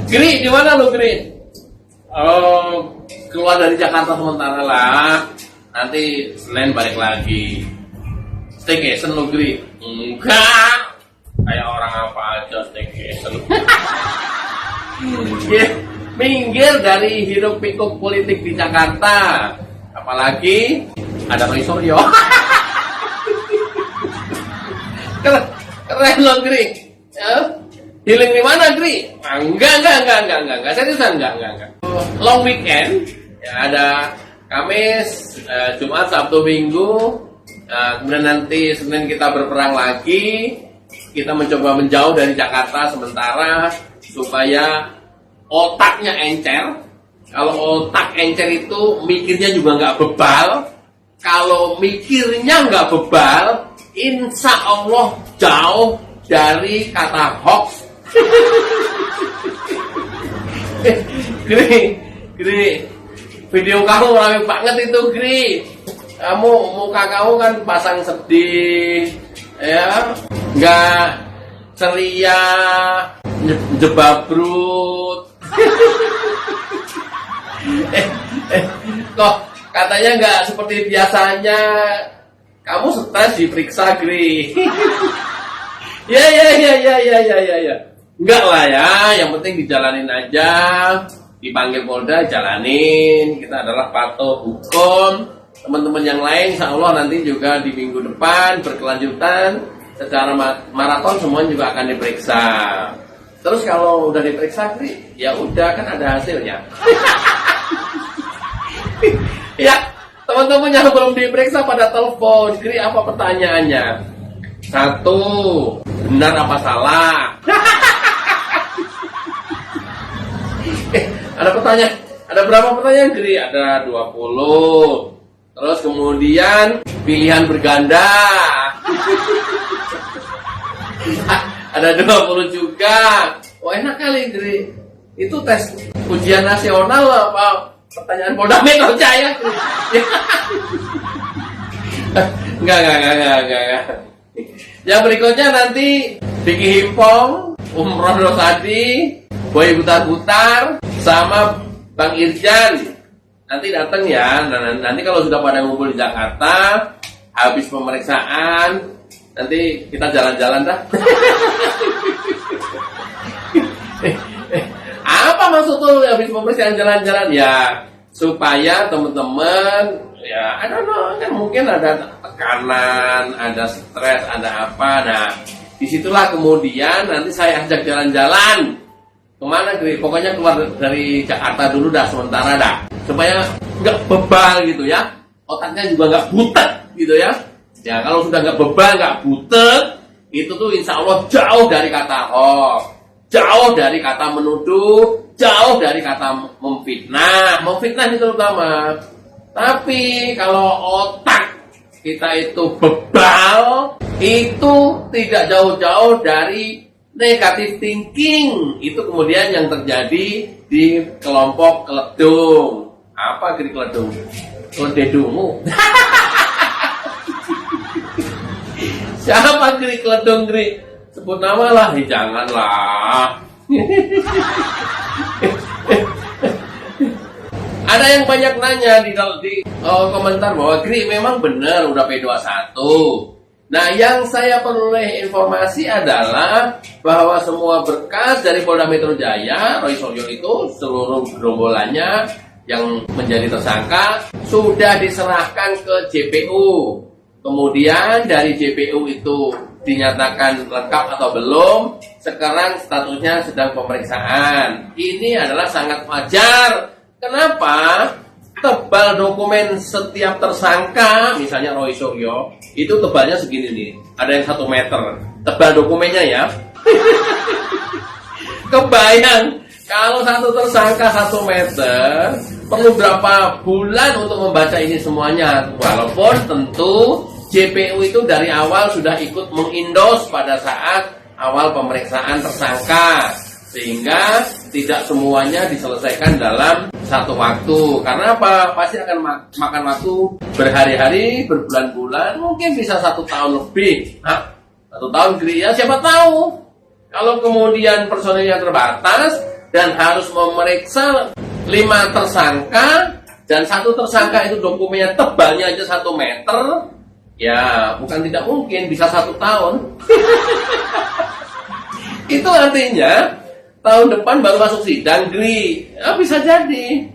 Gri, di mana lu, Gri? Oh, keluar dari Jakarta sementara lah. Nanti Senin balik lagi. Staycation lu, Gri? Enggak. Kayak orang apa aja staycation. Yeah. Minggir dari hiruk pikuk politik di Jakarta. Apalagi ada Roy Suryo. Keren loh, Gri. Healing di mana, Gri? Enggak. Seriusan enggak. Long weekend, ya ada Kamis, Jumat, Sabtu, Minggu. Kemudian nanti Senin kita berperang lagi. Kita mencoba menjauh dari Jakarta sementara supaya otaknya encer. Kalau otak encer itu mikirnya juga nggak bebal. Kalau mikirnya nggak bebal, insya Allah jauh dari kata hoax. Gri, video kamu rame banget itu, Gri. Muka kamu kan pasang sedih, ya, nggak ceria, jebabrut. Kok katanya nggak seperti biasanya. Kamu stres diperiksa, Gri. Ya. Enggak lah ya, yang penting dijalanin aja. Dipanggil Polda, jalanin. Kita adalah patuh hukum. Teman-teman yang lain insya Allah nanti juga di minggu depan berkelanjutan secara maraton semuanya juga akan diperiksa. Terus kalau udah diperiksa, ya udah kan ada hasilnya. Ya, teman-teman yang belum diperiksa pada telepon, apa pertanyaannya? 1, benar apa salah? Ada pertanyaan, ada berapa pertanyaan, Ada 20. Terus kemudian pilihan berganda. Ada 20 juga. Oh, enak kali, Itu tes ujian nasional apa pertanyaan Polda Metro Jaya? Enggak. Yang berikutnya nanti Vicky Himpong, Umroh Rosadi, Boy Butar-Butar, sama Bang Irjan. Nanti datang ya. Nanti kalau sudah pada ngumpul di Jakarta, habis pemeriksaan, nanti kita jalan-jalan dah. Apa maksud tuh habis pemeriksaan jalan-jalan? Ya, supaya teman-teman, ya, I don't know, kan mungkin ada tekanan, ada stres, ada apa. Nah, disitulah kemudian nanti saya ajak jalan-jalan. Kemana, Pokoknya keluar dari Jakarta dulu dah, sementara dah. Supaya nggak bebal gitu ya. Otaknya juga nggak butek gitu ya. Ya, kalau sudah nggak bebal, nggak butek, itu tuh insya Allah jauh dari kata hoax, jauh dari kata menuduh, jauh dari kata memfitnah itu terutama. Tapi kalau otak kita itu bebal, itu tidak jauh-jauh dari negatif thinking. Itu kemudian yang terjadi di kelompok keledung. Apa keledung? Keledungu. Siapa keledung? Sebut nama lah. Janganlah. Ada yang banyak nanya di komentar bahwa memang benar udah P21. Nah, yang saya peroleh informasi adalah bahwa semua berkas dari Polda Metro Jaya, Roy Suryo itu seluruh gerombolannya yang menjadi tersangka sudah diserahkan ke JPU. Kemudian dari JPU itu dinyatakan lengkap atau belum, sekarang statusnya sedang pemeriksaan. Ini adalah sangat wajar. Kenapa? Tebal dokumen setiap tersangka, misalnya Roy Suryo, itu tebalnya segini nih. Ada yang 1 meter. Tebal dokumennya ya. Kebayang, kalau satu tersangka 1 meter, perlu berapa bulan untuk membaca ini semuanya. Walaupun tentu JPU itu dari awal sudah ikut mengindos pada saat awal pemeriksaan tersangka. Sehingga tidak semuanya diselesaikan dalam satu waktu. Karena apa? Pasti akan makan waktu berhari-hari, berbulan-bulan, mungkin bisa 1 tahun lebih. 1 tahun ya siapa tahu. Kalau kemudian personilnya terbatas dan harus memeriksa 5 tersangka dan 1 tersangka itu dokumennya tebalnya aja 1 meter, ya bukan tidak mungkin bisa 1 tahun. Itu artinya tahun depan baru masuk sidang, Gri. Ya, bisa jadi.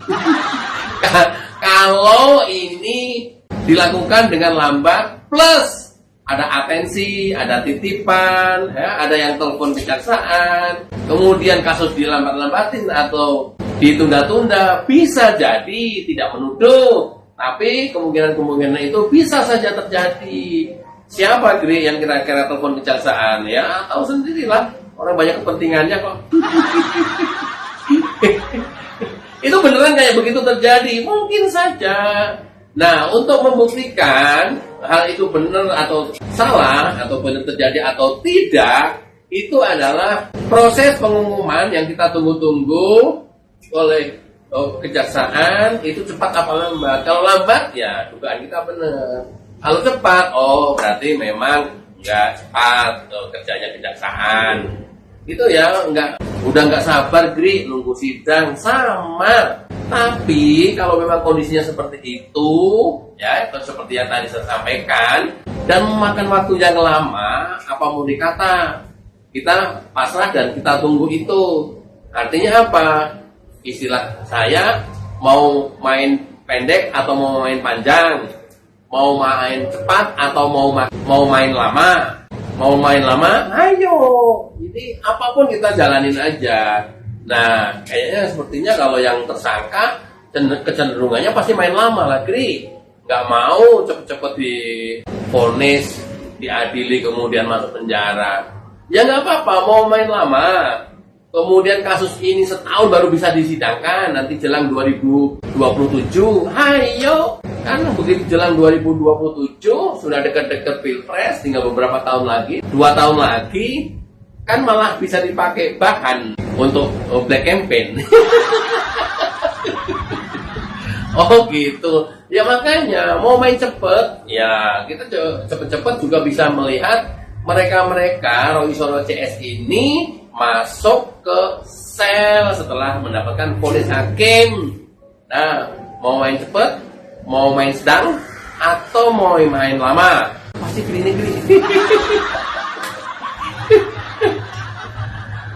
Kalau ini dilakukan dengan lambat, plus ada atensi, ada titipan, ya, ada yang telepon kejaksaan, kemudian kasus dilambat-lambatin atau ditunda-tunda, bisa jadi, tidak menuduh, tapi kemungkinan-kemungkinan itu bisa saja terjadi. Siapa, Gri, yang kira-kira telepon kejaksaan? Ya, tahu sendirilah, orang banyak kepentingannya kok. Itu beneran kayak begitu terjadi? Mungkin saja. Nah, untuk membuktikan hal itu benar atau salah, atau benar terjadi atau tidak, itu adalah proses pengumuman yang kita tunggu-tunggu oleh kejaksaan. Itu cepat apa lambat? Kalau lambat, ya dugaan kita benar. Kalau cepat, oh berarti memang nggak cepat kerjanya kejaksaan. Itu ya udah nggak sabar, Gri, nunggu sidang sama. Tapi kalau memang kondisinya seperti itu, ya seperti yang tadi saya sampaikan, dan memakan waktu yang lama, apa mau dikata, kita pasrah dan kita tunggu itu. Artinya apa? Istilah saya, mau main pendek atau mau main panjang, mau main cepat atau mau main lama. Mau main lama, ayo. Jadi apapun kita jalanin aja. Nah, kayaknya sepertinya kalau yang tersangka kecenderungannya pasti main lama lah, Gri. Nggak mau cepet-cepet divonis, diadili, kemudian masuk penjara. Ya nggak apa-apa, mau main lama. Kemudian kasus ini setahun baru bisa disidangkan, nanti jelang 2027. Ayo. Karena begitu jelang 2027, sudah dekat-dekat Pilpres, tinggal beberapa tahun lagi, 2 tahun lagi, kan malah bisa dipakai bahan untuk black campaign. Oh gitu. Ya makanya, mau main cepet, ya kita cepet-cepet juga bisa melihat mereka-mereka Roy Suryo CS ini masuk ke sel setelah mendapatkan vonis hakim. Nah, mau main cepet, mau main sedang, atau mau main lama, pasti gini-gini.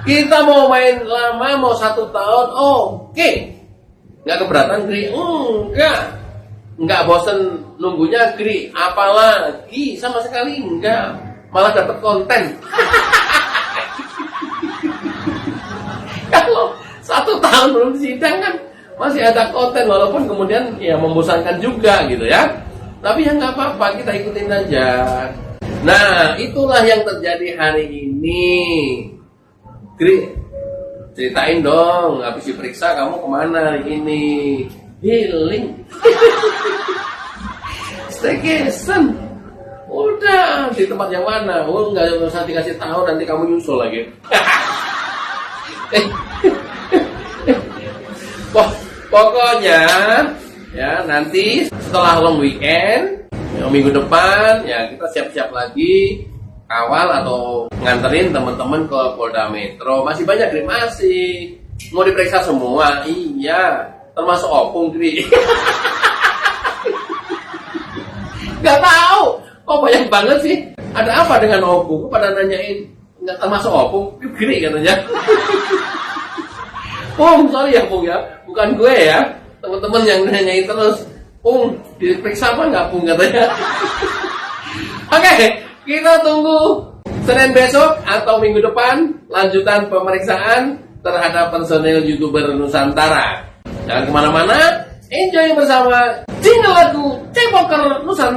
Kita mau main lama, mau 1 tahun, oke. Nggak keberatan, Gri? Nggak bosen nunggunya, Gri? Apalagi, sama sekali enggak. Malah dapat konten. Kalau 1 tahun belum sidang kan masih ada konten, walaupun kemudian ya membosankan juga gitu ya. Tapi ya nggak apa-apa, kita ikutin aja. Nah, itulah yang terjadi hari ini. Gri, ceritain dong, habis diperiksa kamu kemana hari ini? Healing. Staycation. Udah, di tempat yang mana? Oh, nggak usah dikasih tahu, nanti kamu nyusul lagi. Wah, pokoknya ya nanti setelah long weekend, minggu depan ya kita siap-siap lagi kawal atau nganterin teman-teman ke Polda Metro. Masih banyak, Gri, masih mau diperiksa semua. Iya, termasuk opung, Gri. Nggak tahu, kok banyak banget sih. Ada apa dengan opung? Pada nanyain nggak termasuk opung, Gri katanya. Pung, sorry ya Pung ya, bukan gue ya. Teman-teman yang nanyain terus, Pung, diperiksa apa nggak Pung katanya. Oke, kita tunggu Senin besok atau minggu depan lanjutan pemeriksaan terhadap personel YouTuber Nusantara. Jangan kemana-mana, enjoy bersama jingle lagu Cpoker Nusantara.